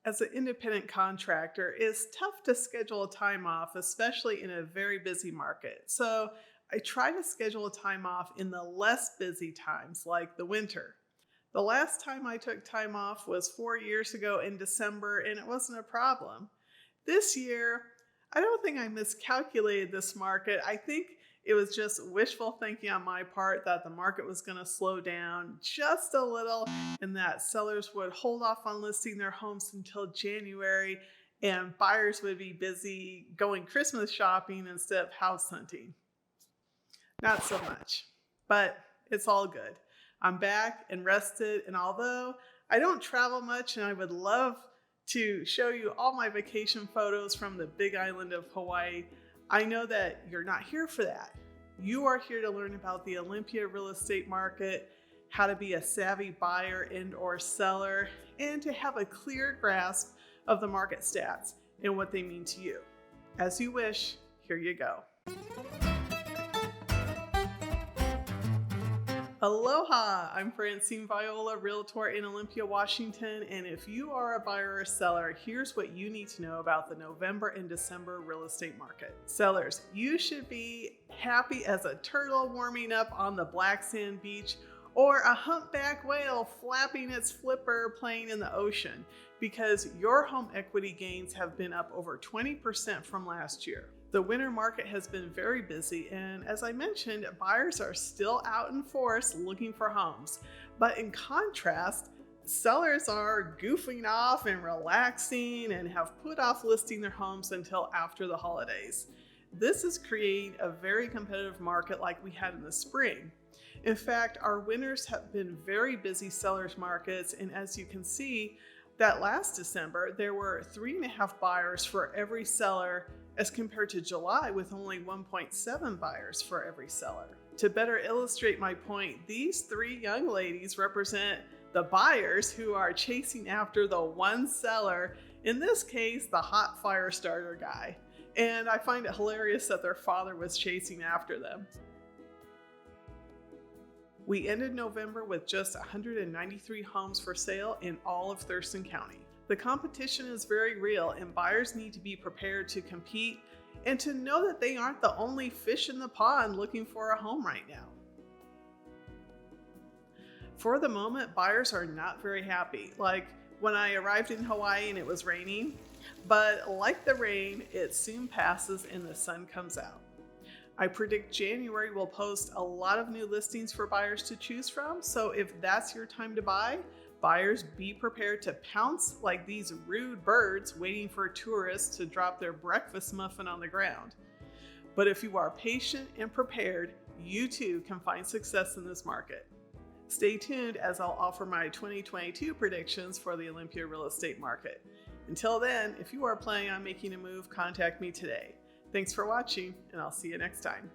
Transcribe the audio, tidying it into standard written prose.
As an independent contractor, it's tough to schedule a time off, especially in a very busy market. So I try to schedule a time off in the less busy times, like the winter. The last time I took time off was 4 years ago in December, and it wasn't a problem. This year, I don't think I miscalculated this market. I think it was just wishful thinking on my part that the market was going to slow down just a little and that sellers would hold off on listing their homes until January and buyers would be busy going Christmas shopping instead of house hunting. Not so much, but it's all good. I'm back and rested, and although I don't travel much and I would love to show you all my vacation photos from the big island of Hawaii, I know that you're not here for that. You are here to learn about the Olympia real estate market, how to be a savvy buyer and/or seller, and to have a clear grasp of the market stats and what they mean to you. As you wish, here you go. Aloha! I'm Francine Viola, Realtor in Olympia, Washington, and if you are a buyer or seller, here's what you need to know about the November and December real estate market. Sellers, you should be happy as a turtle warming up on the black sand beach or a humpback whale flapping its flipper playing in the ocean because your home equity gains have been up over 20% from last year. The winter market has been very busy, and as I mentioned, buyers are still out in force looking for homes. But in contrast, sellers are goofing off and relaxing and have put off listing their homes until after the holidays. This is creating a very competitive market like we had in the spring. In fact, our winters have been very busy sellers markets, and as you can see, that last December, there were 3.5 buyers for every seller as compared to July with only 1.7 buyers for every seller. To better illustrate my point, these three young ladies represent the buyers who are chasing after the one seller, in this case, the hot fire starter guy. And I find it hilarious that their father was chasing after them. We ended November with just 193 homes for sale in all of Thurston County. The competition is very real and buyers need to be prepared to compete and to know that they aren't the only fish in the pond looking for a home right now. For the moment, buyers are not very happy. Like when I arrived in Hawaii and it was raining, but like the rain, it soon passes and the sun comes out. I predict January will post a lot of new listings for buyers to choose from, so if that's your time to buy, buyers be prepared to pounce like these rude birds waiting for tourists to drop their breakfast muffin on the ground. But if you are patient and prepared, you too can find success in this market. Stay tuned as I'll offer my 2022 predictions for the Olympia real estate market. Until then, if you are planning on making a move, contact me today. Thanks for watching, and I'll see you next time.